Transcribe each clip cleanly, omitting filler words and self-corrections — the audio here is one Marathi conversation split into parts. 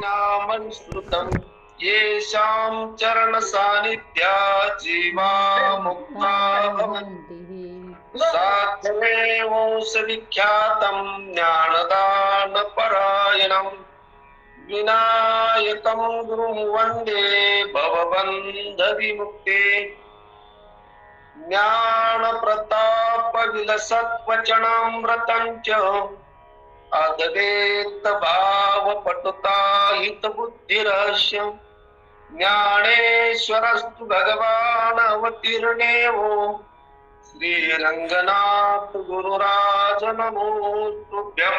नामनुसृतं येषां चरण सानिध्या जीवा मुक्ता भवन्ति सात्वमेवंस विख्यातं ज्ञानदानपरायणं विनायकं गुरुं वन्दे भवबन्धविमुक्ते ज्ञानप्रतापविलसत्वचनामृतं च अद्वैत भावपटुता हितबुद्धिरहस्यं ज्ञानेश्वरस्तु भगवान् अवतीर्णेवो श्रीरङ्गनाथ गुरुराज नमोस्तुभ्यं।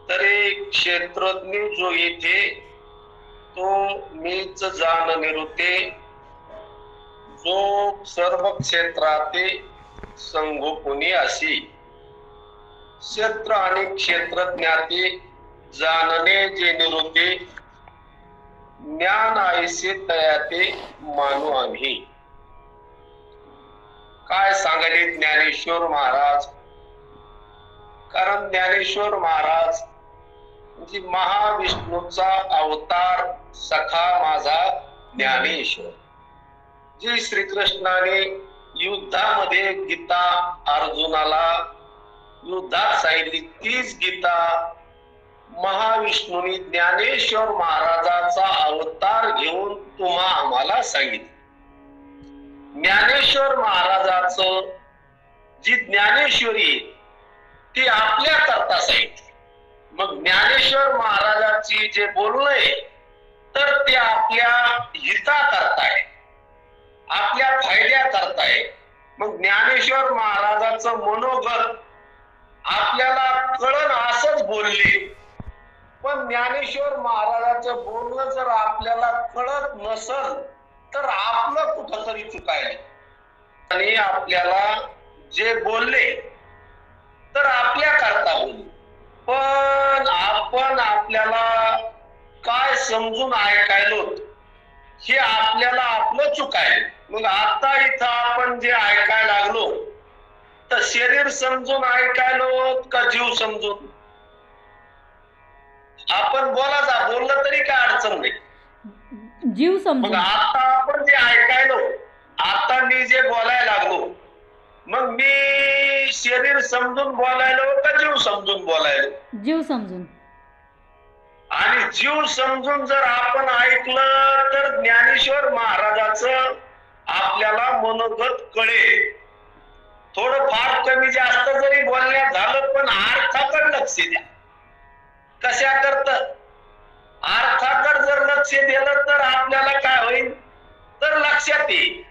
तरी क्षेत्रज्ञ जो येथे तो मीच जाण निरुते, जो सर्व क्षेत्राते संगोपनी अशी क्षेत्र आणि क्षेत्रज्ञाते जाणणे जे निरुते ज्ञान आयसे तयाते मानू आम्ही। काय सांगाले ज्ञानेश्वर महाराज, कारण ज्ञानेश्वर महाराज म्हणजे महाविष्णूचा अवतार सखा माझा ज्ञानेश्वर, जी श्रीकृष्णाने युद्धामध्ये गीता अर्जुनाला युद्धात सांगितली, तीच गीता महाविष्णूने ज्ञानेश्वर महाराजाचा अवतार घेऊन तुम्हा आम्हाला सांगितली। ज्ञानेश्वर महाराजाचं जी ज्ञानेश्वरी ती आपल्या करता सांगितली। मग ज्ञानेश्वर महाराजाची जे बोलणं तर ते आपल्या हिता करताय, आपल्या फायद्या करताय। मग ज्ञानेश्वर महाराजाचं मनोगत आपल्याला कळण असंच बोलले, पण ज्ञानेश्वर महाराजाचं बोलणं जर आपल्याला कळत नसल तर आपलं कुठंतरी चुकायला। आणि आपल्याला जे बोलले तर आपल्या करता बोलले, पण आपण आपल्याला काय समजून ऐकायलो हे आपल्याला आपलं चुकायला। मग आता इथं आपण जे ऐकायला लागलो तर शरीर समजून ऐकायलो का जीव समजून? आपण बोललं तरी काय अडचण नाही, जीव समजून। मग आता आपण जे ऐकायलो, आता मी जे बोलायला लागलो, मग मी शरीर समजून बोलायलो का जीव समजून बोलायलो? जीव समजून। आणि जीव समजून जर आपण ऐकलं तर ज्ञानेश्वर महाराजाचं आपल्याला मनोगत कळेल। थोडं फार कमी जास्त जरी बोलण्यात झालं पण अर्थाकडे लक्ष द्या। कशा करत अर्थाकडे जर लक्ष दिलं तर आपल्याला काय होईल तर लक्षात येईल।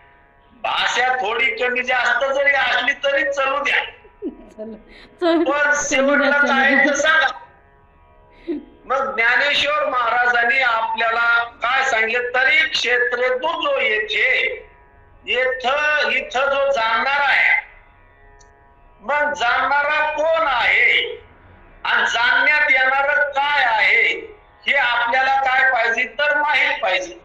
भाषा थोडी कमी जास्त जरी असली तरी चलू द्या, पण शेवटला काय सांगा। मग ज्ञानेश्वर महाराजांनी आपल्याला काय सांगितलं, तरी क्षेत्र जो येथे इथं जो जाणणारा आहे, मग जाणणारा कोण आहे आणि जाणण्यात येणार काय आहे हे आपल्याला काय पाहिजे तर माहित पाहिजे।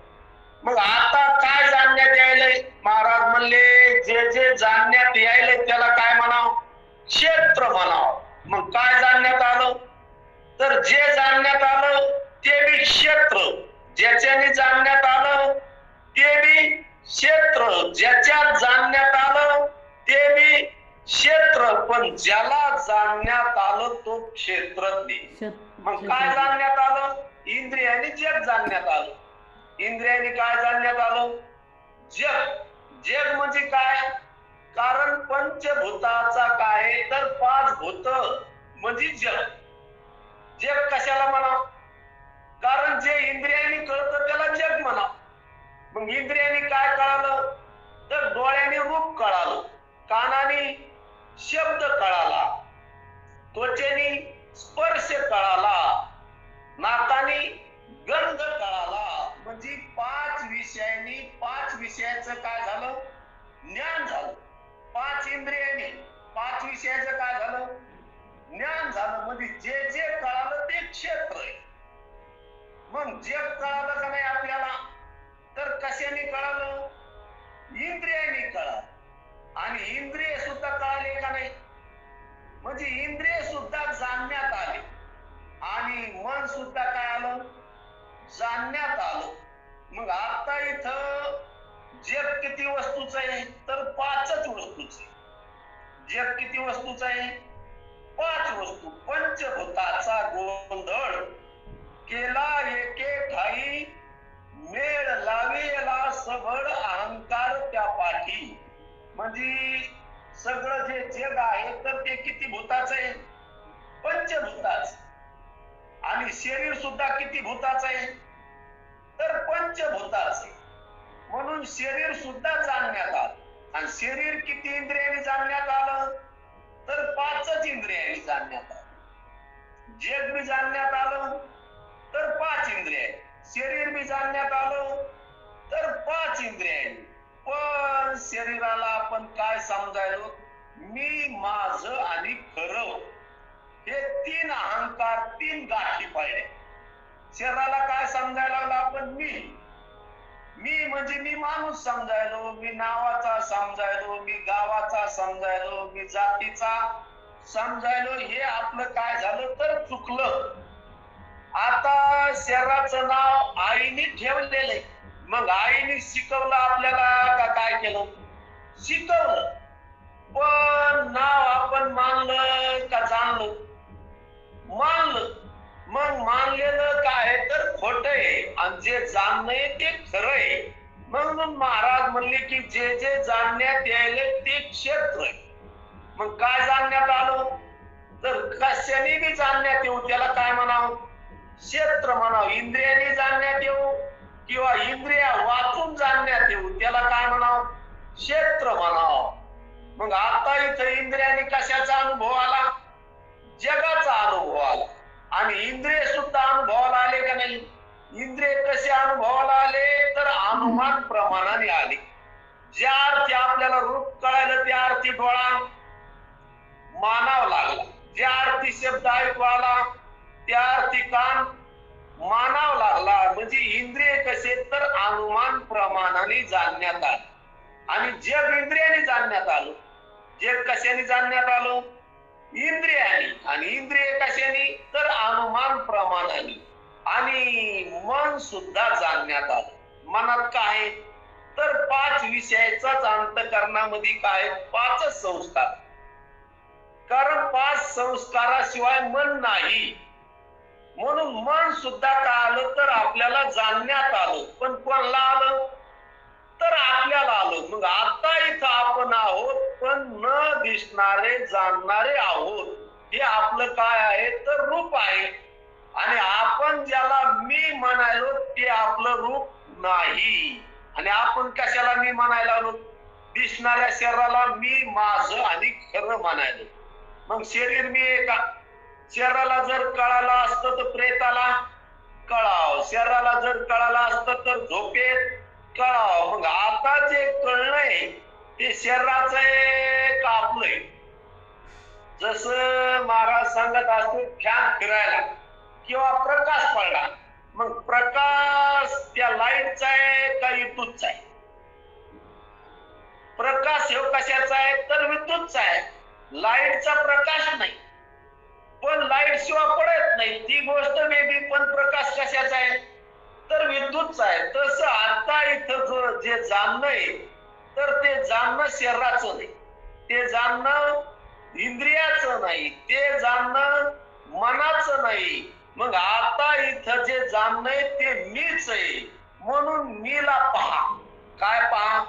मग आता काय जाणण्यात यायलंय? महाराज म्हणले जे जे जाणण्यात यायलंय त्याला काय म्हणावं? क्षेत्र म्हणावं। मग काय जाणण्यात आलं तर जे जाणण्यात आलं ते बी क्षेत्र, ज्याच्याने जाणण्यात आलं ते बी क्षेत्र, ज्याच्यात जाणण्यात आलं ते बी क्षेत्र, पण ज्याला जाणण्यात आलं तो क्षेत्रज्ञ। मग काय जाणण्यात आलं? इंद्रियाने जग जाणण्यात आलं। इंद्रियाने काय जाणण्यात आलं? जग। जग म्हणजे काय? कारण पंचभूताचा काय तर 5 भूत म्हणजे जग। जग कशाला म्हणा? कारण जे इंद्रियाने कळतं त्याला जग म्हणा। मग इंद्रियाने काय कळालं तर डोळ्याने रूप कळालं, कानाने शब्द कळाला, त्वचेने स्पर्श कळाला, नाकाने गंध कळाला। म्हणजे 5 विषयांनी 5 विषयाचं काय झालं? ज्ञान झालं। 5 इंद्रियांनी 5 विषयाचं काय झालं? ज्ञान झालं। म्हणजे जे जे कळालं ते क्षेत्र आहे। मग जग कळालं का नाही आपल्याला तर कशाने कळालं? इंद्रियाने कळालं। आणि इंद्रिय सुद्धा कळाली म्हणजे इंद्रिय सुद्धा जाणण्यात आले आणि मन सुद्धा काय आलं, जाणण्यात आलं. मग आता इथं जग किती वस्तूचं आहे, तर 5च वस्तूचं आहे. जग किती वस्तूचं आहे, 5 वस्तू. पंचभूताचा गोंधळ केला एके ठाई, मेळ लावेला सबळ अहंकार त्या पाठी. म्हणजे सगळं जे जग आहे तर ते किती भूताचं आहे, पंचभूताचं. आणि शरीर सुद्धा किती भूताचं आहे, तर पंचभूताचं. म्हणून शरीर सुद्धा जाणण्यात आलं. आणि शरीर किती इंद्रियांनी जाणण्यात आलं, तर 5च इंद्रियांनी जाणण्यात आलं. जग बी जाणण्यात आलं तर 5 इंद्रिय, शरीर बी जाणण्यात आलं तर 5 इंद्रिय. पण शरीराला आपण काय समजायलो, मी, माझं आणि खरं, हे 3 अहंकार, 3 गाठी पाळल्या. शरीराला काय समजायला लागलं आपण, मी म्हणजे मी माणूस समजायलो, मी नावाचा समजायलो, मी गावाचा समजायलो, मी जातीचा समजायलो. हे आपलं काय झालं तर चुकलं. आता शरीराचं नाव आईने ठेवलेलं आहे. मग आईने शिकवलं आपल्याला का काय केलं, शिकवलं. पण नाव आपण मानलं का जाणलं, मानलं. मग मानलेलं काय तर खोट आहे आणि जे जाणणं ते खरं आहे. म्हणून महाराज म्हणले की जे जे जाणण्यात यायले ते क्षेत्र आहे. मग काय जाणण्यात आलं, तर कशाने बी जाणण्यात येऊ त्याला काय म्हणावं, क्षेत्र म्हणावं. इंद्रियाने जाणण्यात येऊ किंवा इंद्रिया वाचून जाणण्यात येऊ त्याला काय म्हणावं, क्षेत्र म्हणावं. मग आता इथं इंद्रियाने कशाचा अनुभव आला, जगाचा अनुभव आला. आणि इंद्रिय सुद्धा अनुभवाला आले का नाही, इंद्रिय कसे अनुभवाला आले, तर अनुमान प्रमाणाने आले. ज्या अर्थी आपल्याला रूप कळायला त्या अर्थी डोळा मानावा लागला, ज्या अर्थी शब्द ऐकू आला त्या अर्थी कान मानावा लागला. म्हणजे इंद्रिय कसे तर अनुमान प्रमाणाने जाणण्यात आले. आणि जग इंद्रियाने जाणण्यात आलं. जग कशाने जाणण्यात आलं, इंद्रियाने. आणि इंद्रिय कशाने तर अनुमान प्रमाणाने. आणि मन सुद्धा जाणण्यात आलं. मनात काय तर 5 विषयाचाच अंतःकरणामध्ये काय 5 संस्कार. कारण 5 संस्काराशिवाय मन नाही. म्हणून मन सुद्धा काय आलं तर आपल्याला जाणण्यात आलं. पण कोणाला आलं, तर आपल्याला आलं. मग आता इथं आपण आहोत पण न दिसणारे जाणणारे आहोत. हे आपलं काय आहे तर रूप आहे. आणि आपण ज्याला मी म्हणायलो ते आपलं रूप नाही. आणि आपण कशाला मी म्हणायला आलो, दिसणाऱ्या शरीराला मी, माझं आणि खरं म्हणायलो. मग शरीर मी आहे का, शरीराला जर कळालं असतं तर प्रेताला कळावं, शरीराला जर कळालं असतं तर झोपेत कळावं. मग आता जे कळलंय ते शरीराचं आहे का आपलंय. जसं महाराज सांगत असतो फॅन फिरायला किंवा प्रकाश पडला, मग प्रकाश त्या लाईटचा आहे का विद्युतचा आहे, प्रकाश हे कशाचा आहे तर विद्युतचा आहे. लाईटचा प्रकाश नाही, पण लाईट शिवाय पडत नाही ती गोष्ट वेगळी. पण प्रकाश कशाचा आहे तर विद्युतचा आहे. तसं आता इथं जे जाणणं आहे तर ते जाणणं शरीराचं नाही, ते जाणणं इंद्रियाचं नाही, ते जाणणं मनाचं नाही. मग आता इथं जे जाणणं आहे ते मीच आहे. म्हणून मीला पहा. काय पहा,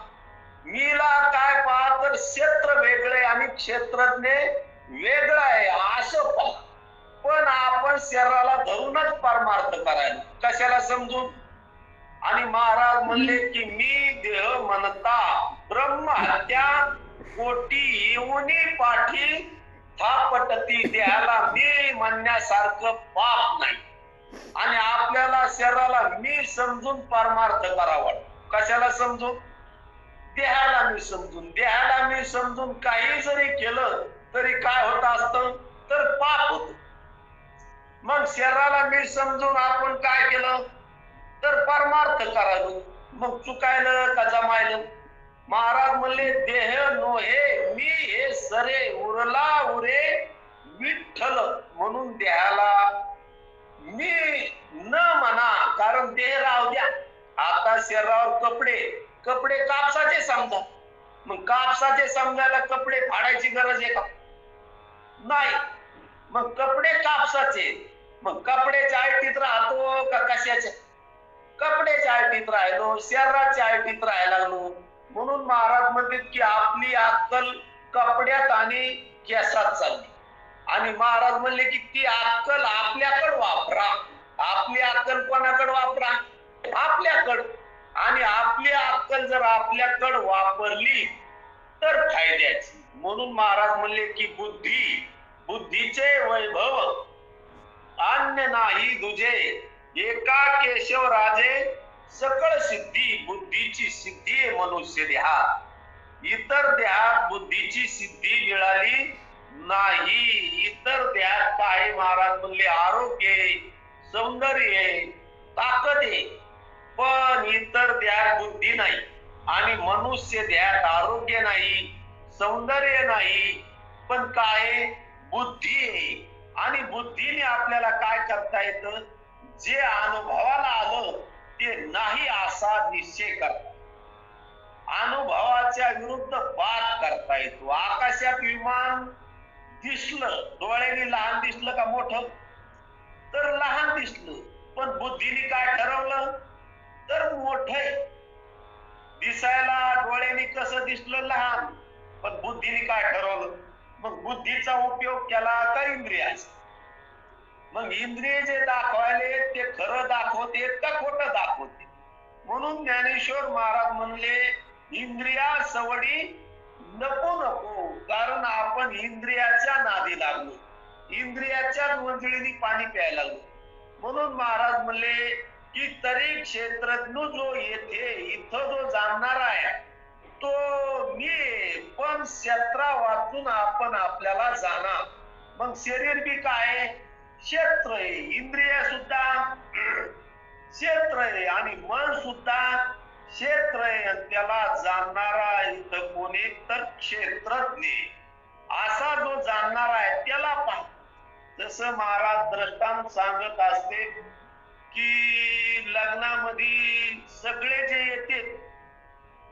मीला काय पहा तर क्षेत्र वेगळे आणि क्षेत्रज्ञ वेगळं आहे असं पहा. पण आपण शरीराला धरूनच परमार्थ करायला कशाला समजून. आणि महाराज म्हणले की मी देह म्हणता ब्रह्महत्या कोटी येऊनी पाठी थापटती. देहाला मी म्हणण्यासारखं पाप नाही. आणि आपल्याला शरीराला मी समजून परमार्थ करावा. कशाला समजून, देहाला मी समजून. देहाला मी समजून काही जरी केलं तरी काय होत असतं तर पाप होत. मग शरीराला मी समजून आपण काय केलं तर परमार्थ करायलो. मग चुकायलं का जमायलं. महाराज म्हणले देह नोहे मी हे सरे उरला उरे विठ्ठल म्हणून देहाला मी न म्हणा, कारण देह राहू द्या. आता शरीरावर कपडे कपडे कापसाचे समजा, मग कापसाचे समजायला कपडे फाडायची गरज आहे का? नाही. मग कपडे कापसाचे, मग कपड्याच्या आयटीत राहतो का कशाच्या? कपड्याच्या आयटीत राहिलो, शरीराच्या आयटीत राहायला लागलो. म्हणून महाराज म्हणतात की आपली अक्कल कपड्यात आणि केसात चालली. आणि महाराज म्हणले की ती अक्कल आपल्याकडे वापरा. आपली अक्कल कोणाकडे वापरा? आपल्याकडं. आणि आपली अक्कल जर आपल्याकडे वापरली तर फायद्याची. म्हणून महाराज म्हणले की बुद्धीचे वैभव अन्य नाही दुजे, एका केशव राजे सकळ सिद्धी. बुद्धीची सिद्धी आहे मनुष्य देहात. इतर देहात बुद्धीची सिद्धी मिळाली नाही. इतर देहात काय महाराज म्हणले आरोग्य आहे, सौंदर्य आहे, ताकद आहे, पण इतर देहात बुद्धी नाही. आणि मनुष्य देहात आरोग्य नाही, सौंदर्य नाही, पण काय बुद्धी आहे. आणि बुद्धीने आपल्याला काय करता येतं? जे अनुभवाला आलं ते नाही असा निश्चय करता, अनुभवाच्या विरुद्ध बात करता येतो. आकाशात विमान दिसलं, डोळ्याने लहान दिसलं का मोठं? तर लहान दिसलं. पण बुद्धीने काय ठरवलं? तर मोठं दिसायला डोळ्याने कसं दिसलं? लहान. पण बुद्धीने काय ठरवलं? मग बुद्धीचा उपयोग केला का इंद्रियाचा? मग इंद्रिय जे दाखवायले ते खरं दाखवते का खोटं दाखवते? म्हणून ज्ञानेश्वर महाराज म्हणले इंद्रिया सवडी नको. कारण आपण इंद्रियाच्या नादी लागलो, इंद्रियाच्या मंजुळीने पाणी प्यायला लागलो. म्हणून महाराज म्हणले की तरी क्षेत्रज्ञ जो येथे इथं जो जाणणार आहे तो मी, पण क्षेत्रा वाचून आपण आपल्याला जाणार. मग शरीर बी काय क्षेत्र आहे, इंद्रिय सुद्धा क्षेत्र आहे, आणि मन सुद्धा क्षेत्र आहे. आणि त्याला जाणणारा इथं कोणी? तर क्षेत्रज्ञ. असा जो जाणणारा आहे त्याला पहा. जसं महाराज दृष्टांत सांगत असते की लग्नामध्ये सगळे जे येते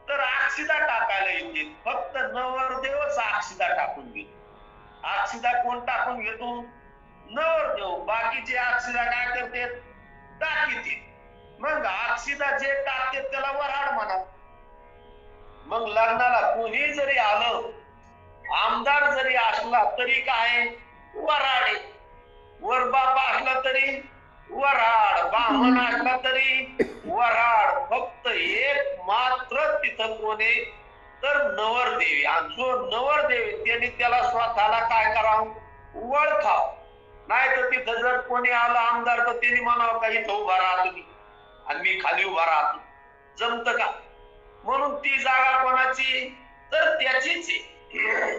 तर अक्षिदा टाकायला येते, फक्त नवरदेवच अक्षिदा टाकून घेतो. अक्षिदा कोण टाकून घेतो? नवरदेव. बाकीचे अक्षिदा काय करते? टाकीते. मग अक्षिदा जे टाकते त्याला वऱ्हाड म्हणा. मग लग्नाला कोणी जरी आलं, आमदार जरी असला तरी काय वऱ्हाड. वरबाप असला तरी वऱ्हाड, ब्राह्मण असला तरी वऱ्हाड. फक्त एक मात्र तिथं कोणी? तर नवरदेवी. आणि जो नवरदेवी त्याने त्याला स्वतःला काय करावं? ओळखाव. नाही तर तिथं जर कोणी आलं आमदार तर त्यांनी म्हणावं का इथं उभा राहा तुम्ही आणि मी खाली उभा राहतो. जमत का? म्हणून ती जागा कोणाची? तर त्याचीच आहे.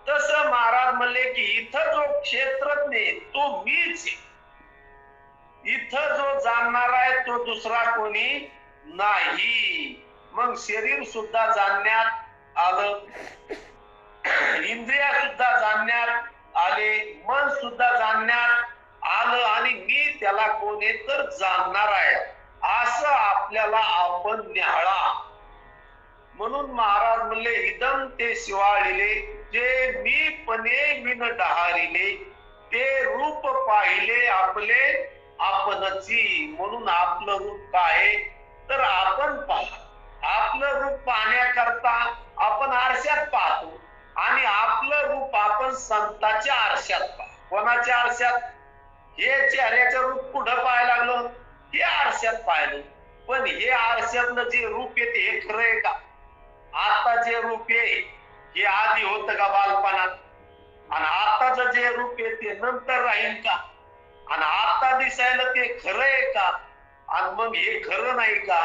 तसं महाराज म्हणले की इथं जो क्षेत्रज्ञ तो मीच आहे. इथं जो जाणणार आहे तो दुसरा कोणी नाही. मग शरीर सुद्धा जाणण्यात आलं, इंद्रिया सुद्धा जाणण्यात आले, मन सुद्धा जाणण्यात आलं, आणि मी त्याला कोणी तर जाणणार आहे असं आपल्याला आपण न्याहळा. म्हणून महाराज म्हणले इदम ते शिवाळिले जे मीपणे विन डहारिले, ते रूप पाहिले आपले आपणची. म्हणून आपलं रूप काय? तर आपण पहा. आपलं रूप पाहण्याकरता आपण आरशात पाहतो, आणि आपलं रूप आपण संतांच्या आरशात पाहतो. कोणाच्या आरशात? हे चेहऱ्याचं रूप कुठं पाहायला लागलो? हे आरशात पाहिलं. पण हे आरशातलं जे रूप येते हे खरं आहे का? आता जे रूप आहे हे आधी होतं का बालपणात? आणि आताच जे रूप येते नंतर राहील का? आणि आता दिसायला ते खरं आहे का? आणि मग हे खरं नाही का?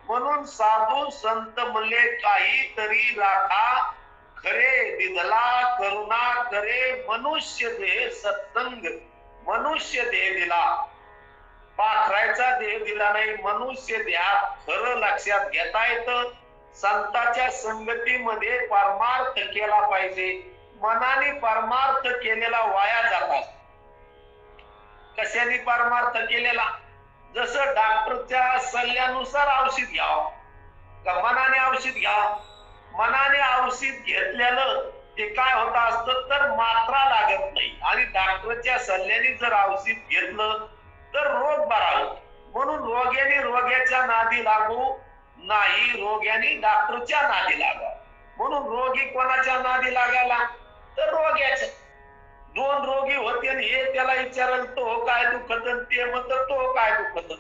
म्हणून साधू संत म्हणले काहीतरी राखा खरे दिदला करुणा करे, मनुष्य देह सत्संग. मनुष्य देह दिला, पाखरायचा देह दिला नाही. मनुष्य देहात खरं लक्षात घेता येतं. संतांच्या संगतीमध्ये परमार्थ केला पाहिजे. मनाने परमार्थ केलेला वाया जातात. कशाने परमार्थ केलेला? जसं डॉक्टरच्या सल्ल्यानुसार औषध घ्यावं का मनाने औषध घ्या. मनाने औषध घेतलेलं ते काय होत असतं तर मात्रा लागत नाही आणि डॉक्टरच्या सल्ल्याने जर औषध घेतलं तर रोग बरा होतो. म्हणून रोग्याने रोग्याच्या नादी लागू नाही, रोग्याने डॉक्टरच्या नादी लागा. म्हणून रोगी कोणाच्या नादी लागायला तर रोग्याच्या. दोन रोगी होते आणि हे त्याला विचारल तो काय दुखत ते म्हणत तो काय दुखत.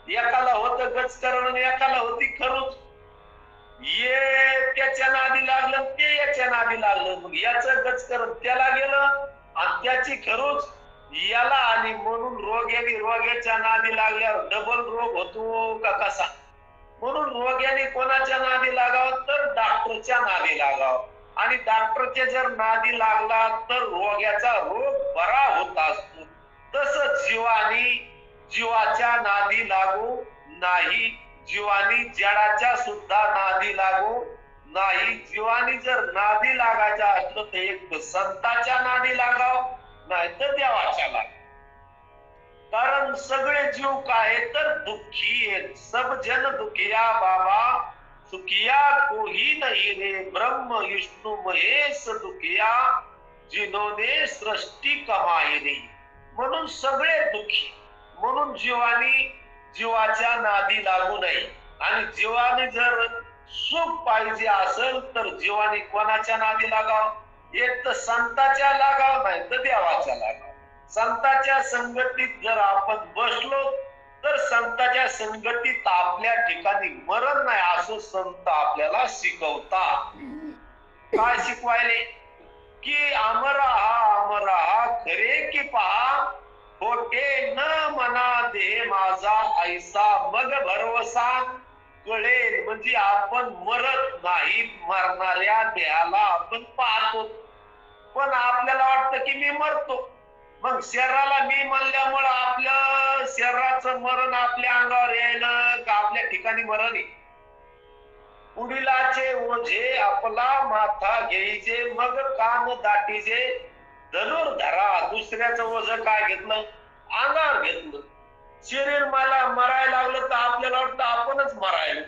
एकाला होत गचकरण आणि एकाला होती खरूच. ये त्याच्या नादी लागलं ते याच्या नादी लागलं. मग याचं गचकरण त्याला गेलं आणि त्याची खरूच याला आली. म्हणून रोग्याने रोग्याच्या नादी लागल्यावर डबल रोग होतो का कसा? म्हणून रोग्याने कोणाच्या नादी लागावं तर डॉक्टरच्या नादी लागावं. आणि डॉक्टरच्या जर नादी लागला तर रोग्याचा रोग बरा होत असतो. तसं जीवाच्या नादी लागू नाही. जीवानी जडाच्या सुद्धा नादी लागू नाही. जीवानी जर नादी लागायचं असलं तर एक संताच्या नादी लागाव नाही तर देवाच्या लागाव. कारण सगळे जीव काय तर दुःखी आहेत. सब जन दुखिया बाबा सुखिया कोही नहीं रे. ब्रह्म विष्णु महेश दुखिया जिन्होंने सृष्टी कमाई रे. म्हणून सगळे दुःखी. म्हणून जीवाच्या नादी लागू नये. आणि जीवाने जर सुख पाहिजे असेल तर जीवाने कोणाच्या नादी लागाव? एक तर संताच्या लागाव नाही तर देवाच्या लागाव. संताच्या संगतीत जर आपण बसलो तर संताच्या संगतीत आपल्या ठिकाणी मरण नाही असं संत आपल्याला शिकवतात. काय शिकवायले की अमरा खरे की पहा खोटे न मना दे माझा ऐसा मग भरवसा कळेल. म्हणजे आपण मरत नाही, मरणाऱ्या देहाला आपण पाहतो. पण आपल्याला वाटतं की मी मरतो. मग शरीराला मी म्हणल्यामुळं आपल्या शरीराचं मरण आपल्या अंगावर यायला का आपल्या ठिकाणी मरण आहे. उडिलाचे ओझे आपला माथा घ्यायचे मग कान दाटीचे धनुर्धरा. दुसऱ्याचं ओझं काय घेतलं? अंगावर घेतलं. शरीर मला मरायला लागलं तर आपल्याला वाटतं आपणच मरायला.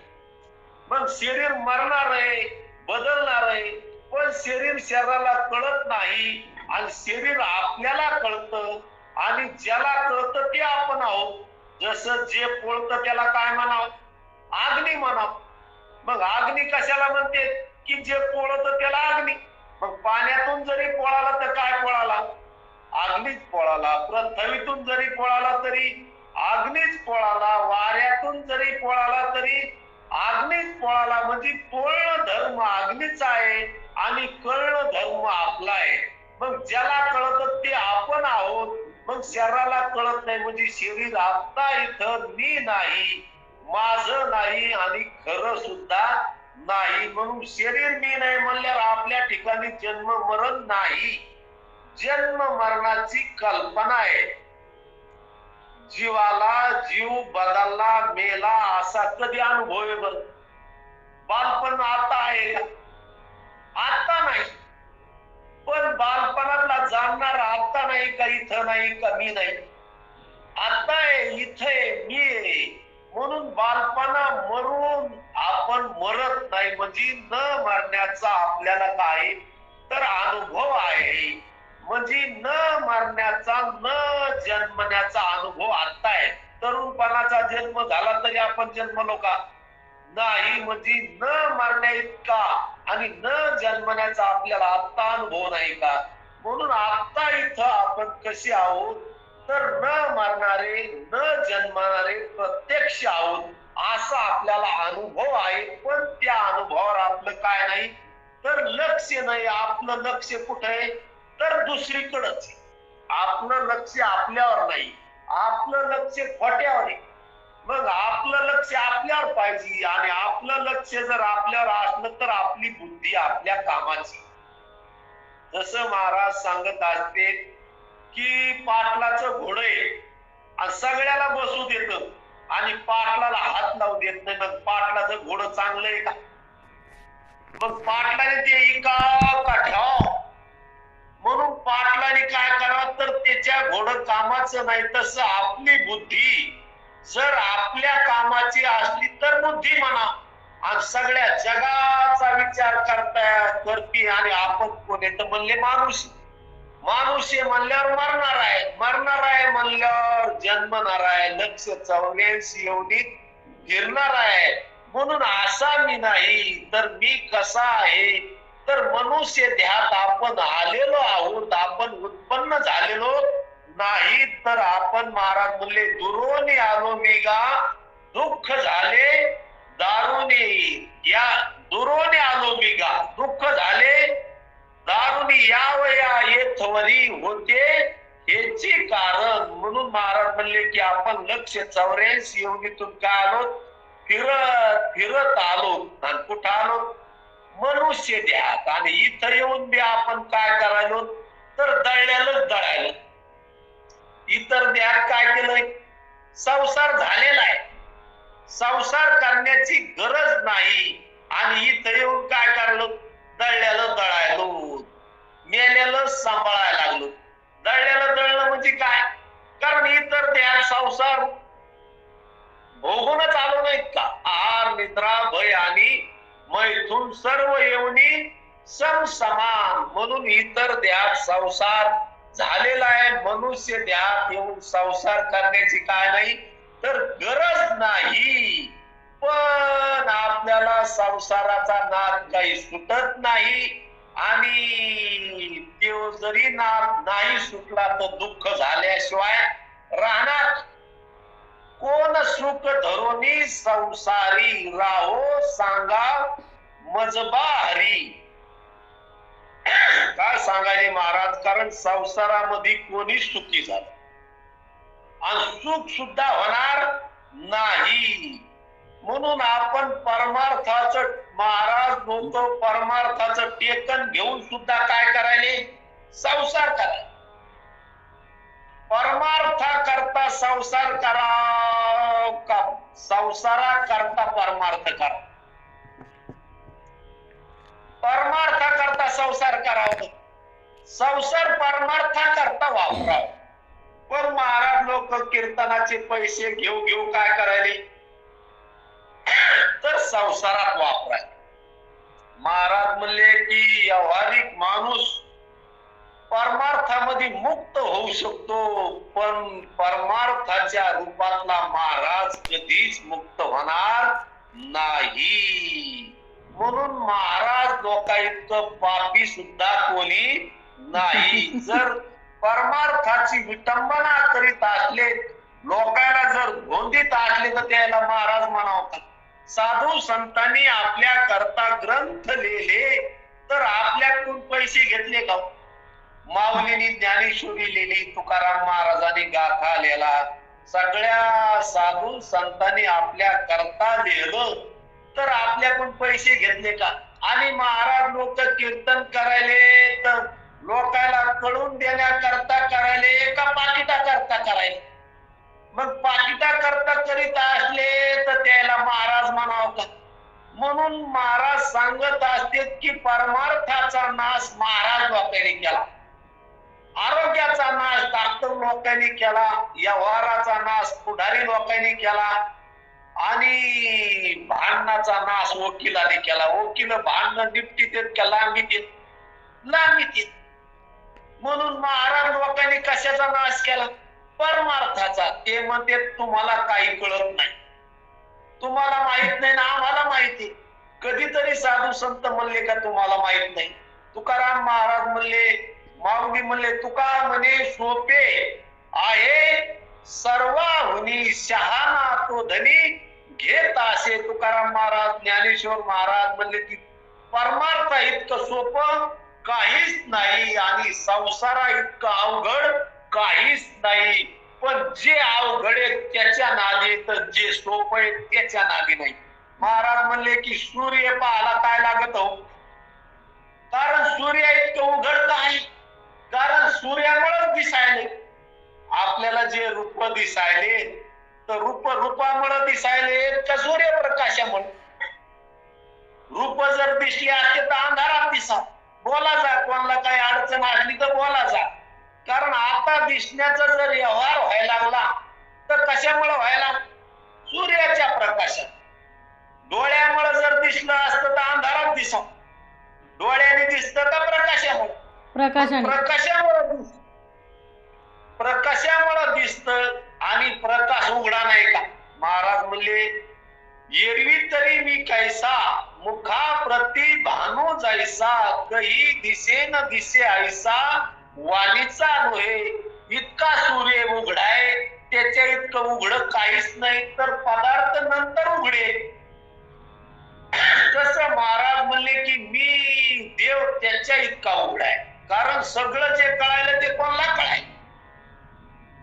मग शरीर मरणार आहे, बदलणार आहे, पण शरीराला कळत नाही आणि शरीर आपल्याला कळतं. आणि ज्याला कळतं ते आपण आहोत. जसं जे पोळतं त्याला काय म्हणावं? अग्नी म्हणावं. मग अग्नी कशाला म्हणते की जे पोळतं त्याला अग्नी. मग पाण्यातून जरी पोळाला तर काय पोळाला? अग्नीच पोळाला. पृथ्वीतून जरी पोळाला तरी अग्नीच पोळाला. वाऱ्यातून जरी पोळाला तरी अग्नीच पोळाला. म्हणजे पोळणं धर्म अग्नीचा आहे आणि कळणं धर्म आपला आहे. मग ज्याला कळत ते आपण आहोत. मग शरीराला कळत नाही म्हणजे शरीर आता इथं मी नाही, माझं नाही आणि खरं सुद्धा नाही. म्हणून शरीर मी नाही म्हणल्यावर आपल्या ठिकाणी जन्म मरण नाही. जन्म मरणाची कल्पना आहे. जीवाला जीव बदलला मेला असा कधी अनुभव आहे बरं? बालपण आता आहे का? आता नाही. पण बालपणातला जाणणार आता नाही का? इथं नाही का? मी नाही. आता आहे, इथे मी आहे. म्हणून बालपणा मरून आपण मरत नाही. म्हणजे न मरण्याचा आपल्याला काय तर अनुभव आहे. म्हणजे न मरण्याचा न जन्मण्याचा अनुभव आता आहे. तरुणपणाचा जन्म झाला तरी आपण जन्मलो का? नाही. म्हणजे न मरण्या इतका आणि न जन्मण्याचा आपल्याला आता अनुभव नाही का? म्हणून आता इथं आपण कसे आहोत तर न मरणारे न जन्मणारे प्रत्यक्ष आहोत असा आपल्याला अनुभव आहे. पण त्या अनुभवावर आपलं काय नाही तर लक्ष नाही. आपलं लक्ष कुठे आहे तर दुसरीकडेच. आपलं लक्ष आपल्यावर नाही, आपलं लक्ष खोट्यावर आहे. मग आपलं लक्ष आपल्यावर पाहिजे आणि आपलं लक्ष जर आपल्यावर असलं तर आपली बुद्धी आपल्या कामाची. जसं महाराज सांगत असते की पाटलाचं घोडं आहे आणि सगळ्याला बसू देत आणि पाटलाला हात लावू देत नाही. मग पाटलाचं घोडं चांगलं आहे का? मग पाटलाने ते एका काठ्याव लोकांनी काय करावं तर त्याच्या घोडं कामाचं नाही, तसं आपली बुद्धी जर आपल्या कामाची असली तर बुद्धी म्हणा, आणि सगळ्या जगाचा विचार करते. आणि आपण कोणी तर म्हणले माणूस. माणूस आहे म्हणल्यावर मरणार आहे म्हणल्यावर जन्मणार आहे, 184 एवढी फिरणार आहे. म्हणून असा मी नाही तर मी कसा आहे, तर मनुष्य देहात आपण आलेलो आहोत, आपण उत्पन्न झालेलो नाही. तर आपण महाराज म्हणले दुरोने आलो मी गा, दुःख झाले दारुने. या दुरोने आलो मी गा, दुःख झाले दारुनी यावया येथवरी होते हेची कारण. म्हणून महाराज म्हणले की आपण 184 योनीतून काय आलो, फिरत आलो. आणि कुठं आलो, मनुष्य देहात. आणि इथं येऊन बी आपण काय करायलो तर दळायलो. इतर देहात काय केलंय, संसार झालेला आहे, संसार करण्याची गरज नाही. आणि इथं येऊन काय करलो, दळायलो, मेल्याला सांभाळायला लागलो. दळलं म्हणजे काय, कारण इतर देहात संसार भोगूनच आलो नाहीत का. आहार निद्रा भय आणि मैथून सर्व येऊनी समान. म्हणून इतर देहात संसार झालेला आहे, मनुष्य देहात येऊन संसार करण्याची काय नाही तर गरज नाही. पण आपल्याला संसाराचा नाद काही सुटत नाही. आणि तो जरी नाद नाही सुटला तर दुःख झाल्याशिवाय राहणार. कोण सुख धरोनी संसारी राहो, सांगा मजबा हरी. काय सांगायले महाराज, कारण संसारामध्ये कोणी सुखी झालं आणि सुख सुद्धा होणार नाही. म्हणून आपण परमार्थाचं, महाराज लोक परमार्थाचं टेकन घेऊन सुद्धा काय करायले, संसार करायला. परमार्था करता संसार करा का संसारा करता परमार्थ करा, परमार्था करता संसार करावं, संसार परमार्था करता वापरावं. पण महाराज लोक कीर्तनाचे पैसे घेऊ काय करायले तर संसारात वापराय. महाराज म्हणले की व्यावहारिक माणूस परमार्थामध्ये मुक्त होऊ शकतो, पण परमार्थाच्या रूपातला महाराज कधीच मुक्त होणार नाही. म्हणून महाराज लोका इतकं पापी सुद्धा कोणी नाही. जर परमार्थाची विटंबना करीत असले, लोकांना जर गोंधीत असले तर त्याला महाराज म्हणावतात. साधू संतांनी आपल्या करता ग्रंथ लिहिले तर आपल्याकडून पैसे घेतले का. माऊलीनी ज्ञानेश्वरी लिहिली, तुकाराम महाराजांनी गाथा लिहिला, सगळ्या साधू संतांनी आपल्या करता लिहिलं तर आपल्याकडून पैसे घेतले का. आणि महाराज लोक कीर्तन करायले तर लोकांना कळून देण्याकरता करायले का पाकिटा करता करायले. मग पाकिटा करता करीत असले तर त्याला महाराज म्हणावं का. म्हणून महाराज सांगत असते की परमार्थाचा नाश महाराज लोकांनी केला, आरोग्याचा नाश डॉक्टर लोकांनी केला, व्यवहाराचा नाश पुढारी लोकांनी केला, आणि भांडणाचा नाश वकिलाने केला. वकील भांडण निपटीत का लांबीत. म्हणून महाराज लोकांनी कशाचा नाश केला, परमार्थाचा. ते म्हणते तुम्हाला काही कळत नाही, तुम्हाला माहित नाही ना, आम्हाला माहिती. कधीतरी साधू संत म्हणले का तुम्हाला माहित नाही. तुकाराम महाराज म्हणले, माऊली म्हणले, तुका म्हणे सोपे आहे सर्वाहुनी शहाणा तो धनी घेत असे. तुकाराम महाराज, ज्ञानेश्वर महाराज म्हणले की परमार्थ इतकं सोपं काहीच नाही आणि संसारा इतकं अवघड काहीच नाही. पण जे अवघड आहे त्याच्या नादी, तर जे सोपं आहे त्याच्या नादी नाही. महाराज म्हणले की सूर्य पाहायला काय लागत हो, कारण सूर्य इतकं उघडत आहे, कारण सूर्यामुळे दिसायले. आपल्याला जे रूप दिसायले तर रूपामुळे दिसायले का सूर्यप्रकाशामुळे. रूप जर दिसली असते तर अंधारात दिसा. बोला जा, कोणाला काही अडचण असली तर बोला जा. कारण आता दिसण्याचा जर व्यवहार व्हायला लागला तर कशामुळे व्हायला? सूर्याच्या प्रकाशात. डोळ्यामुळे जर दिसलं असतं तर अंधारात दिसत. डोळ्याने दिसतं का प्रकाशामुळे? प्रकाशाने. प्रकाशामुळे दिसत आणि प्रकाश उघडा नाही का? महाराज म्हणले एरवी तरी मी कैसा मुखा प्रति भानू जैसा कही दिसे न दिसे ऐसा वाणीचा नव्हे इतका सूर्य उघडाय त्याच्या इतकं उघड काहीच नाही तर पदार्थ नंतर उघडे. तसं महाराज म्हणले की मी देव त्याच्या इतका उघडाय. कारण सगळं जे कळायला ते कोणाला कळाय?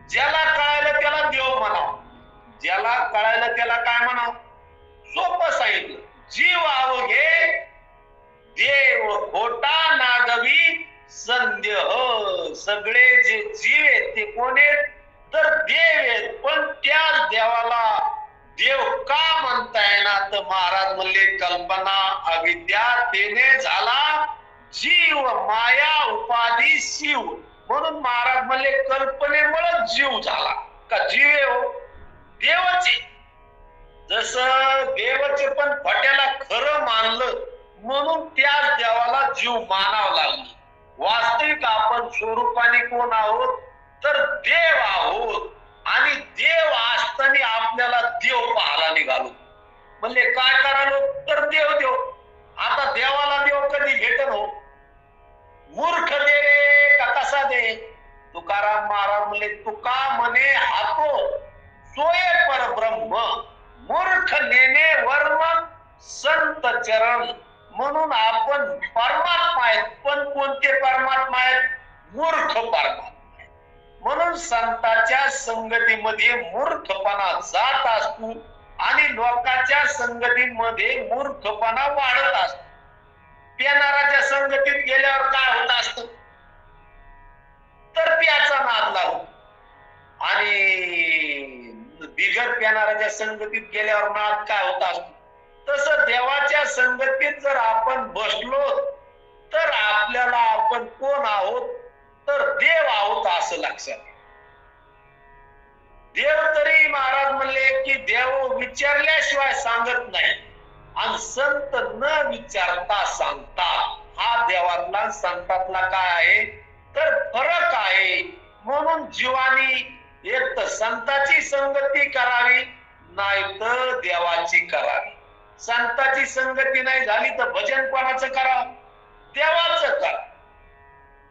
ज्याला कळायला त्याला देव म्हणाव, ज्याला कळायला त्याला काय म्हणाव? सोपं सांगितलं. जीव अवघे देव खोटा नागवी संदेह. सगळे जे जीव आहेत ते कोण आहेत? तर देव आहेत. पण त्याच देवाला देव का म्हणता येणार? तर महाराज म्हणले कल्पना अविद्या तेने झाला जीव माया उपाधी शिव. म्हणून महाराज म्हणले कल्पनेमुळे जीव झाला. का जीव आहे हो? देवाचे. जसं देवाचे पण फट्याला खरं मानलं म्हणून त्याच देवाला जीव मानावं लागला. वास्तविक आपण स्वरूपाने कोण आहोत? तर देव आहोत. आणि देव असताना आपल्याला देव पाहायला निघालो. म्हणले काय करालो? तर देव देव. आता देवाला देव कधी भेटन हो? मूर्ख दे का कसा दे? तुकाराम महाराज म्हणले तुका म्हणे हातो सोये परब्रह्म मूर्ख नेने वर्म संत चरण. म्हणून आपण परमात्मा आहेत. पण कोणते परमात्मा आहेत? मूर्ख परमात्मा. म्हणून संतांच्या संगतीमध्ये मूर्खपणा जात असतो आणि लोकांच्या संगतीमध्ये मूर्खपणा वाढत असतो. पेनाराच्या संगतीत गेल्यावर काय होत असतं? तर प्याचा नाद लागतो. आणि बिगर पेनाराच्या संगतीत गेल्यावर नाद काय होत असतो? तसं देवाच्या संगतीत जर आपण बसलो तर आपल्याला आपण कोण आहोत? तर देव आहोत असं लक्षात. देव तरी महाराज म्हणले की देव विचारल्याशिवाय सांगत नाही आणि संत न विचारता सांगतात. हा देवातला संतातला काय आहे? तर फरक आहे. म्हणून जीवानी एक तर संताची संगती करावी नाही तर देवाची करावी. संताची संगती नाही झाली तर भजन कोणाचं करावं? देवाचं करा.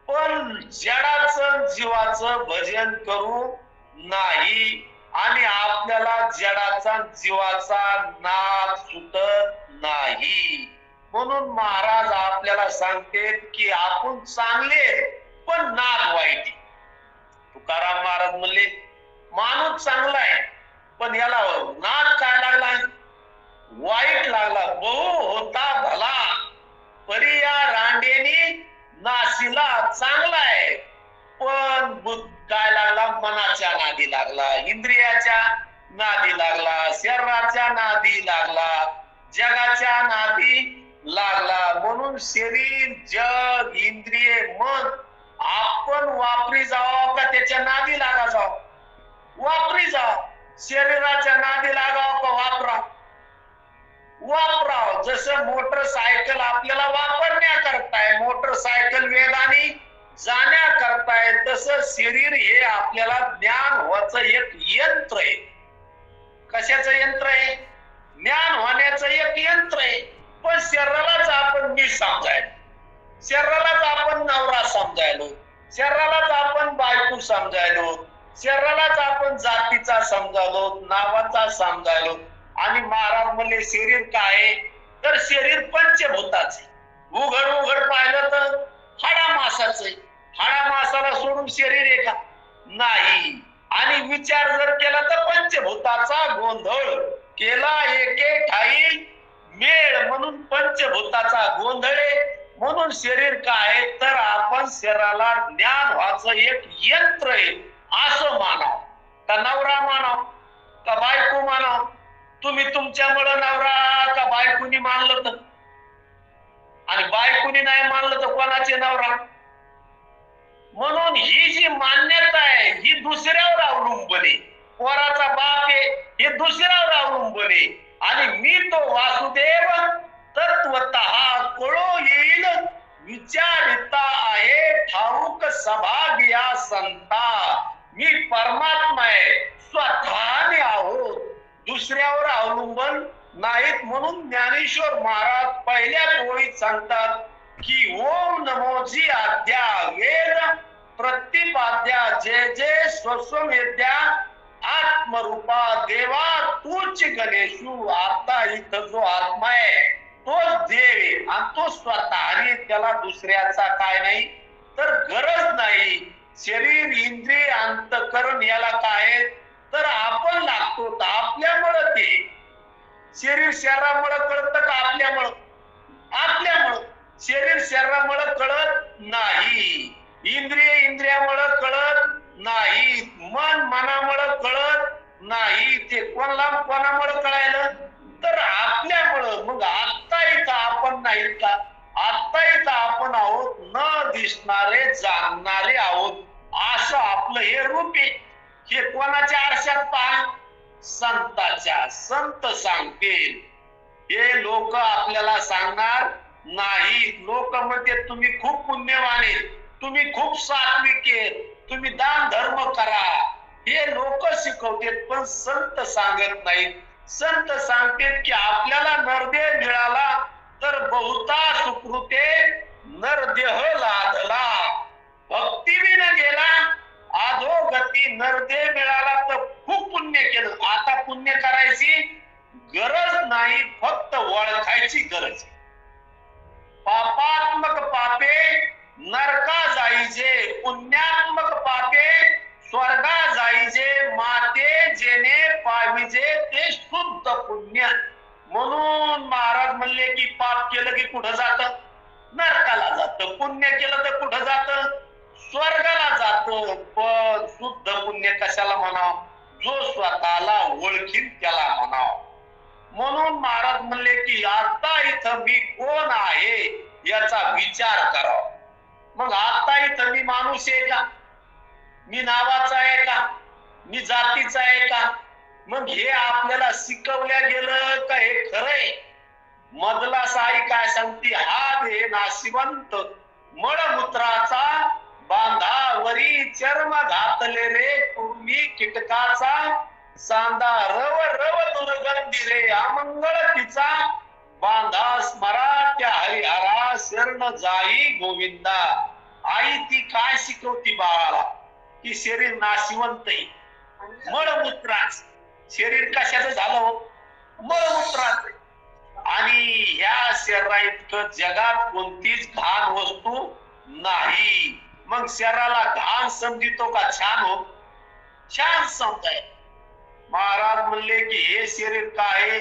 पण जडाचं जीवाचं भजन करू नाही आणि आपल्याला जडाचा जीवाचा नाद सुटत नाही. म्हणून महाराज आपल्याला सांगते की आपण चांगले पण नाद वाईट. तुकाराम महाराज म्हणले माणूस चांगला आहे पण याला नाद काय लागला? वाईट लागला. बहु होता भला परी या रांडेनी नाशिला चांगला आहे पण काय लागला? मनाच्या नादी लागला, इंद्रियाच्या नादी लागला, शरीराच्या नादी लागला, जगाच्या नादी लागला. म्हणून शरीर जग इंद्रिय मन आपण वापरी जावं का त्याच्या नादी लागा जावं? वापरी जावं. शरीराच्या नादी लागावं का वापरा? वापराव. जसं मोटरसायकल आपल्याला वापरण्याकरताय, मोटरसायकल वेगाने जाण्याकरताय, तसं शरीर हे आपल्याला ज्ञान व्हायचं एक यंत्र आहे. कशाचं यंत्र आहे? ज्ञान होण्याचं एक यंत्र आहे. पण शरीरालाच आपण मी समजायलो, शरीरालाच आपण नवरा समजायलो, शरीरालाच आपण बायको समजायलो, शरीरालाच आपण जातीचा समजायलो, नावाचा समजायलो. आणि महाराज म्हणले शरीर काय? तर शरीर पंचभूताचे. उघड उघड पाहिलं तर हाडा मासाचं. हाडा मासाला सोडून शरीर आहे का? नाही. आणि विचार जर केला तर पंचभूताचा गोंधळ केला एके ठाई मेळ. म्हणून पंचभूताचा गोंधळ. म्हणून शरीर काय? तर आपण शरीराला ज्ञान व्हायचं एक यंत्र आहे असं मानाव. का नवरा मानाव का बायको मानाव? तुम्ही तुमच्यामुळे नवरा का बायकोनी मानलं तर? आणि बायकोनी नाही मानलं तर कोणाचे नवरा? म्हणून ही जी मान्यता आहे ही दुसऱ्यावर अवलंबून आहे. पोराचा बाप आहे हे दुसऱ्यावर अवलंबून आहे. आणि मी तो वासुदेव तत्वतः कळो येईल विचारिता आहे ठाऊक सभाग्या संता. मी परमात्मा आहे स्वतःने आहोत दुसऱ्यावर अवलंबून नाहीत. म्हणून ज्ञानेश्वर महाराज पहिल्या ओळीत सांगतात की ओम नमोजी आद्या वेद प्रतिपाद्या जय जय स्वस्वमेद्या आत्मरूपा देवा तूच गणेशू. आता इथं जो आत्मा आहे तोच देव आहे आणि तो स्वतःने त्याला दुसऱ्याचा काय नाही तर गरज नाही. शरीर इंद्रिय अंतकरण याला काय तर आपण लागतो तर आपल्यामुळं ते. शरीर शरीरामुळे कळतं का आपल्यामुळं? आपल्यामुळं. शरीर शरीरामुळे कळत नाही, इंद्रिय इंद्रियामुळे कळत नाही, मन मनामुळे कळत नाही. ते कोणामुळे कळायलं तर आपल्यामुळं. मग आत्ता इथं आपण नाही का? आत्ता इथं आपण आहोत न दिसणारे जाणणारे आहोत असं आपलं हे रूप आहे. हे कोणाच्या आरशात पहा? संताच्या. संत सांगतील हे लोक आपल्याला सांगणार नाही. लोक म्हणते तुम्ही खूप पुण्यवान आहेत, तुम्ही खूप सात्विक आहेत, तुम्ही दान धर्म करा हे लोक शिकवतात पण संत सांगत नाहीत. संत सांगतात की आपल्याला नरदेह मिळाला तर बहुता सुकृते नरदेह लादला. भक्तीविन गेला अधोगती. नरदेह मिळाला तर खूप पुण्य केलं. आता पुण्य करायची गरज नाही, फक्त ओळखायची गरज. पापात्मक पापे नरका जाईजे, पुण्यात्मक पापे स्वर्गा जाईजे. माते जेने पाविजे ते शुद्ध पुण्य. म्हणून महाराज म्हणले की पाप केलं की कुठं जात? नरकाला जात. पुण्य केलं तर कुठं जात? स्वर्गाला जातो. पण शुद्ध पुण्य कशाला म्हणाव? जो स्वतःला ओळखीन त्याला म्हणाव. म्हणून महाराज म्हणले की आता इथं मी कोण आहे याचा विचार करावा. मग आता इथं मी माणूस आहे का? मी नावाचा आहे का? मी जातीचा आहे का? मग हे आपल्याला शिकवल्या गेलं का हे खरंय? मधला साई काय सांगते? हा देह नाशिवंत मळमूत्राचा बांधावरी चर्म घातले रे पूर्वी कीटकाचा सांदा रव रव दुर्गंधी रे अमंगळ तिचा बांधा स्मरा त्या हरिहरा शरण जाई गोविंदा. आई ती काय शिकवती बाळाला की शरीर नाशिवंत आहे, मळमूत्राच. शरीर कशाचं झालं? मळमूत्राच. आणि ह्या शरीरा इतकं जगात कोणतीच घाण वस्तू नाही. मग शरीराला घाण समजितो का छान हो? छान समजाय. महाराज म्हणले की हे शरीर काय?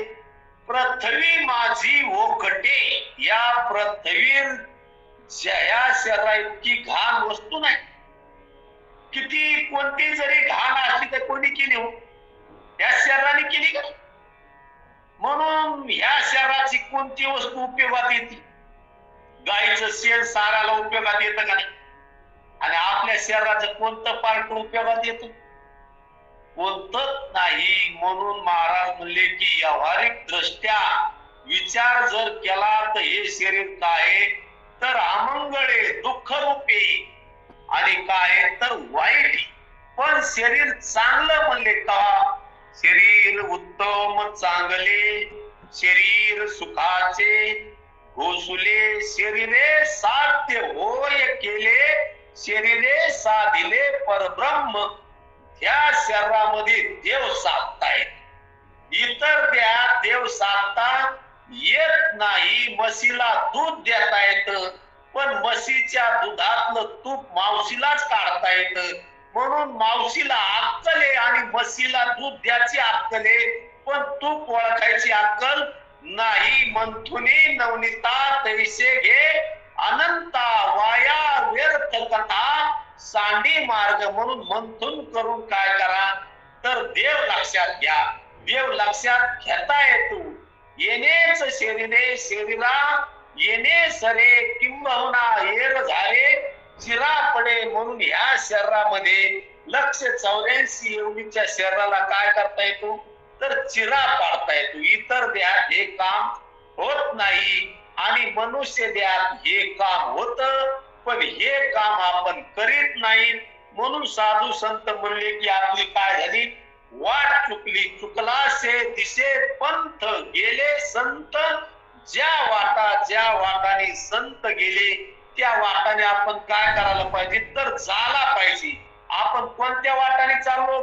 पृथ्वी माझी ओखटे. या पृथ्वीवर या शरीरा इतकी घाण वस्तू नाही. किती कोणती जरी घाण असली तर कोणी केली हो? या शरीराने केली का? म्हणून ह्या शरीराची कोणती वस्तू उपयोगात येते? गायीचं शेण साराला उपयोगात येतं का नाही? आणि आपल्या शरीराचं कोणतं पार्ट उपयोगात येतं? कोणतंच नाही. म्हणून महाराज म्हणले की व्यावहारिक दृष्ट्या विचार जर केला तर हे शरीर काय तर अमंगळे दुःख रूपे आणि काय तर वाईट. पण शरीर चांगलं म्हणले का? शरीर उत्तम चांगले, शरीर सुखाचे घोसुले, शरीरे साध्य होय केले, शरीरे साधिले परब्रह्म. त्या शरीरामध्ये देव साधतायत. इतर त्या देव साधता येत नाही. म्हशीला दूध देता येत पण म्हशीच्या दुधातलं तूप मावशीलाच काढता येत. म्हणून मावशीला अक्कल आहे आणि म्हशीला दूध द्यायची अक्कल आहे पण तूप ओळखायची अक्कल नाही. मंथुनी नवनीता तैसे घे अनंता वाया व्यर्थ कथा सांडी मार्ग. म्हणून मंथून करून काय करा तर देव लक्षात घ्या. देव लक्षात घेता येतो. येणेच शरीरे शरीरा येणे सरे किंबहुना येर झाले चिरा पडे म्हणून ह्या शरीरामध्ये 184 एवढीच्या शरीराला काय करता येतो तर चिरा पाडता येतो. इतर देहात हे काम होत नाही आणि मनुष्य देहात हे काम होत, पण हे काम आपण करीत नाही. म्हणून साधू संत म्हणले की आपली काय झाली वाट चुकली. चुकला से दिशे पंथ गेले संत, ज्या वाटाने संत गेले त्या वाटाने आपण काय करायला पाहिजे तर झाला पाहिजे. आपण कोणत्या वाटाने चाललो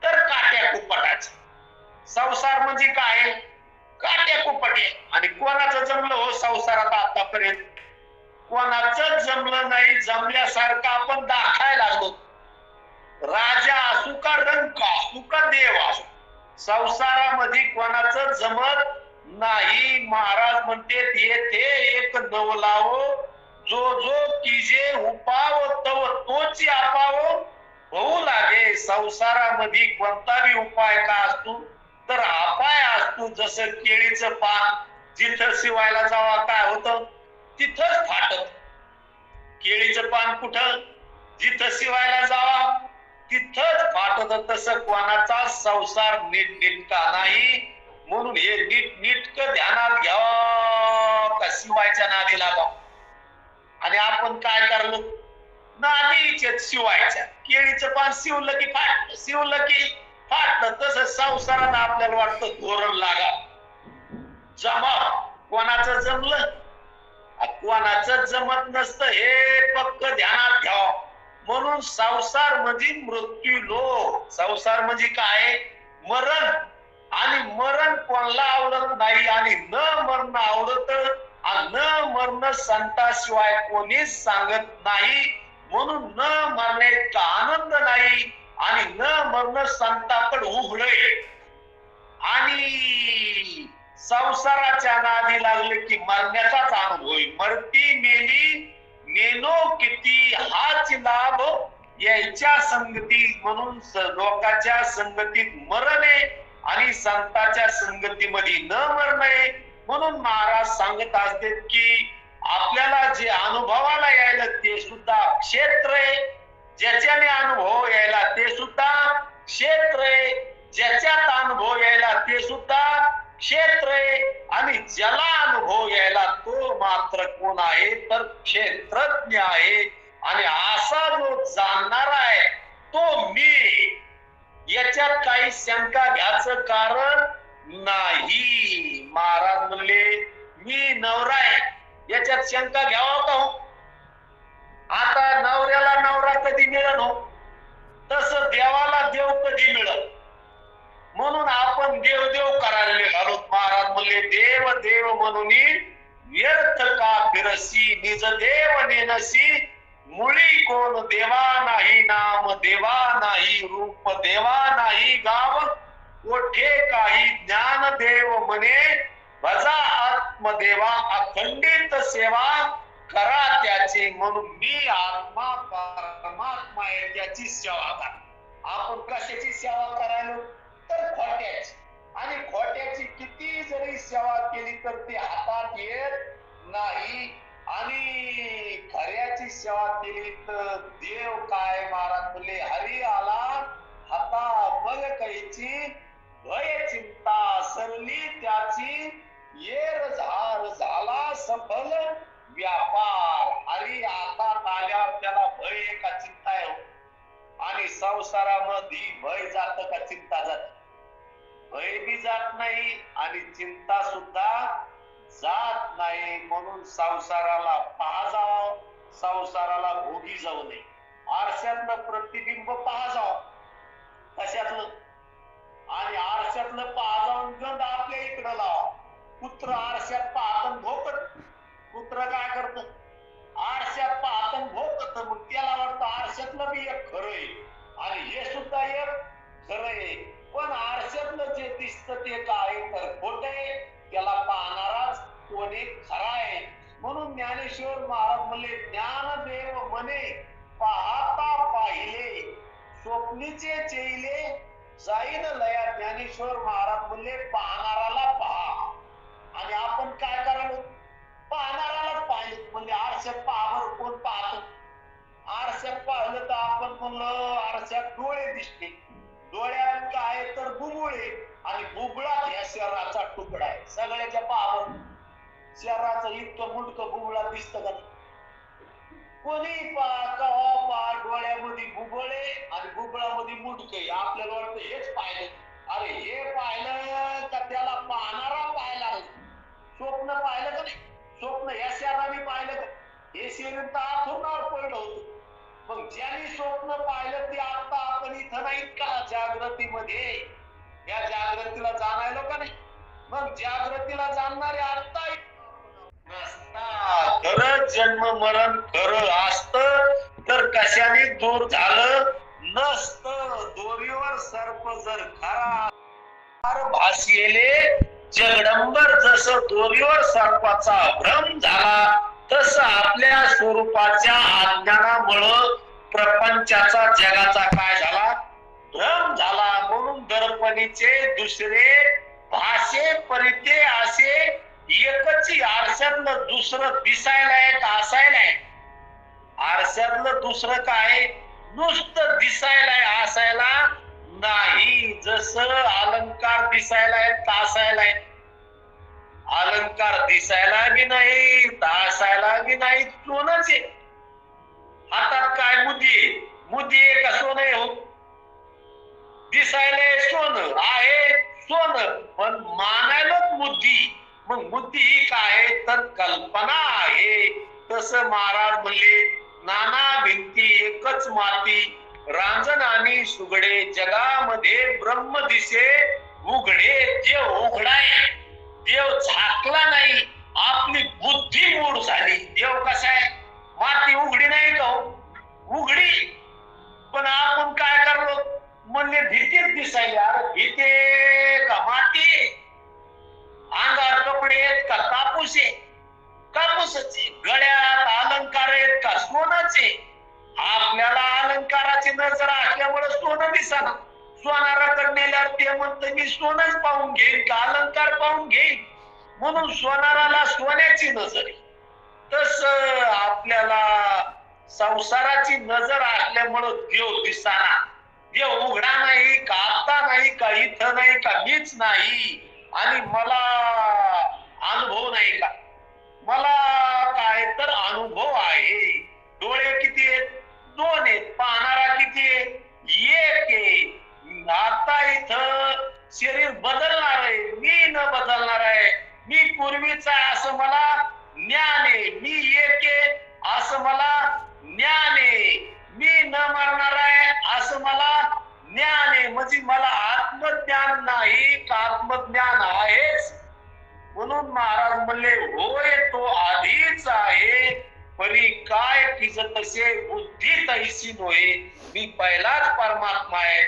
तर काट्या कुपटाच्या. संसार म्हणजे काय काट्या कुपटे. आणि कोणाचं जमलं हो संसारात आतापर्यंत कोणाचं जमलं नाही. जमल्यासारखं आपण दाखायला लागलो. राजा असू का रंक असू का देव असू संसारामध्ये कोणाचं जमत नाही. महाराज म्हणते येथे एक नवलावो जो जो कीजे उपाव तव तोची आपाव होऊ लागे. संसारामध्ये कोणता बी उपाय का असतो तर अपाय असतो. जसं केळीचं पान जिथं शिवायला जावा काय होतं तिथंच फाटत. केळीचं पान कुठं जिथं शिवायला जावा तिथंच फाटत. तसं कोणाचा संसार नीटनेटका नाही. म्हणून हे नीटनेटकं ध्यानात घ्यावं का शिवायच्या नादी लागावं. आणि आपण काय करलो नादीचे शिवायच्या. केळीचं पान शिवलं की फाटलं शिवलं की फाटलं. तसं संसारात आपल्याला वाटतं धोरण लागा जमा. कोणाचं जमलं कोणाचं जमत नसतं हे फक्त ध्यानात घ्यावं. म्हणून संसार म्हणजे मृत्यू लोक. संसार म्हणजे काय मरण. आणि मरण कोणाला आवडत नाही आणि न मरण आवडत. आणि न मरण संताशिवाय कोणीच सांगत नाही. म्हणून न मरण्याचा आनंद नाही आणि न मरण संताकडे उघडे. आणि संसाराच्या नादी लागले की मरण्याचाच अनुभव होईल. मरती मेली नेनो किती हाच लाभ याच्या संगती. म्हणून लोकांच्या संगतीत मरणे आणि संतांच्या संगतीमध्ये न मरणे. म्हणून महाराज सांगत असतात की आपल्याला जे अनुभवाला यायला ते सुद्धा क्षेत्र आहे. ज्याच्याने अनुभव यायला ते सुद्धा क्षेत्र आहे. ज्याच्यात अनुभव यायला ते सुद्धा क्षेत्र आहे. आणि ज्याला अनुभव यायला तो मात्र कोण आहे तर क्षेत्रज्ञ आहे. आणि असा जो जाणणारा आहे तो मी. याच्यात काही शंका घ्यायचं कारण नाही. महाराज म्हणले मी नवरा आहे याच्यात शंका घ्यावा का हो. आता नवऱ्याला नवरा कधी मिळेल हो तसं देवाला देव कधी मिळेल. म्हणून आपण देव देव करायला निघालो. महाराज म्हणले देव देव म्हणून व्यर्थ का फिरसी निज देव नेनसी. मुळी कोण देवा नाही नाम देवा नाही रूप देवा नाही गाव. कोठे काही ज्ञान देव म्हणे भजा आत्मदेवा. अखंडित सेवा करा त्याची. म्हणून मी आत्मा परमात्मा आहे त्याची सेवा करा. आपण कशाची सेवा करायला तर खोट्याची. आणि खोट्याची किती जरी सेवा केली तर ती हातात येत नाही. आणि खऱ्याची सेवा केली तर देव काय महाराज बोलले हरी आला हाता बघ कैची भय चिंता सरली त्याची. येर झार झाला सफल व्यापार. हरी हातात आल्यावर त्याला भय का चिंता आहे. आणि संसारामध्ये भय जात का चिंता जात. भय बी जात नाही आणि चिंता सुद्धा जात नाही. म्हणून संसाराला पहा जावं. संसाराला भोगी जाऊ नये. आरशातलं प्रतिबिंब पहा जावं कशातलं. आणि आरशातलं पहा जाऊन गंध आपल्या इकडं लावा. कुत्र आरशात पाहत भोकत. कुत्र काय करत आरशात पाहत भोकत. मग त्याला वाटतं आरशातलं बी एक खरं आहे आणि हे सुद्धा एक खरं आहे. पण आरशातलं जे दिसतं ते काय तर खोटं आहे. त्याला पाहणाराच कोणी खरा आहे. म्हणून ज्ञानेश्वर महाराज म्हणले ज्ञानदेव म्हणे पाहता पाहिले स्वप्नीचे चेले जाईन लया. ज्ञानेश्वर महाराज म्हणले पाहणाराला पहा. आणि आपण काय करावं पाहणारालाच पाहिजे. म्हणजे आरशात पाहावर कोण पाहत आरशात पाहिलं तर आपण म्हणलं आरशात डोळे दिसते, डोळ्यात काय तर बुबुळे, आणि बुबुळात ह्या शहराचा तुकडा आहे. सगळ्याच्या पावन शहराचं इतकं मुंडकं बुबुळा दिसतं का? कोणी पहा डोळ्यामध्ये बुबळे आणि बुबळामध्ये मुंडके. आपल्याला वाटतं हेच पाहिलं. अरे हे पाहिलं का त्याला पाहणारा पाहिला? स्वप्न पाहिलं का नाही? स्वप्न या शहराने पाहिलं का? हे शरीर तर आथोनावर पडलं होतं. मग ज्यांनी स्वप्न पाहिलं ते आता आपण इथं नाहीत का जागृतीमध्ये? या जागृतीला जाणायला का नाही? मग जागृतीला जाणणारे आता नसता. खरं जन्म मरण खरं असत तर कशाने दूर झालं नसत. दोरीवर सर्प जर खरा भासिले जगडंबर, जसं दोरीवर सर्पाचा भ्रम झाला तसं आपल्या स्वरूपाच्या अज्ञानामुळं प्रपंचाचा जगाचा काय झाला? भ्रम झाला. म्हणून दर्पणीचे दुसरे भाषे परिते असे एकच आरशातलं दुसरं दिसायला एक असायला आहे. आरशातलं दुसरं काय नुसतं दिसायला असायला नाही. जसं अलंकार दिसायला तासायला, अलंकार दिसायला बी नाही तासायला बी नाही, सोनच आहे. हातात काय मुदी, मुदी आहे का सोनं आहे? हो, दिसायला सोनं आहे, सोनं, पण मानायलाच मुद्दी. मग बुद्धी ही काय तर कल्पना आहे. तसं महाराज म्हणले नाना भिंती एकच माती, रांजण आणि सुगडे जगामध्ये ब्रह्म दिसे उघडे. देव उघडाय, देव झाकला नाही, आपली बुद्धी मूड झाली. देव कसा आहे? माती उघडी नाही का? उघडी. पण आपण काय करलो म्हणले भीतीच दिसायला. अरे भीते का माती? अंगात कपडे आहेत का कापूस आहे? कापूसच आहे. गळ्यात अलंकार आहेत का सोनच आहे? आपल्याला अलंकाराची नजर असल्यामुळे सोनं दिसना. सोनाराकडे नेल्यावर ते म्हणतं मी सोनच पाहून घेईन का अलंकार पाहून घेईन? म्हणून सोनाराला सोन्याची नजर आहे. तस आपल्याला संसाराची नजर असल्यामुळं देव दिसना. देव उघडा नाही का, आता नाही का, इथं नाही का, मीच नाही आणि मला अनुभव नाही का? मला काय तर अनुभव आहे. डोळे किती आहेत? दोन आहेत. पाहणारा किती आहे? एक आहे. आता इथं शरीर बदलणार आहे, मी न बदलणार आहे. मी पूर्वीचा आहे असं मला ज्ञान आहे. मी एक आहे असं मला ज्ञान आहे. मी न मरणार आहे असं मला ज्ञान आहे. म्हणजे मला आत्मज्ञान नाही का आत्मज्ञान आहेच. म्हणून महाराज म्हणले होय तो आधीच आहे, परी काय तिचं तसे बुद्धी तैसी नव्हे. मी पहिलाच परमात्मा आहे.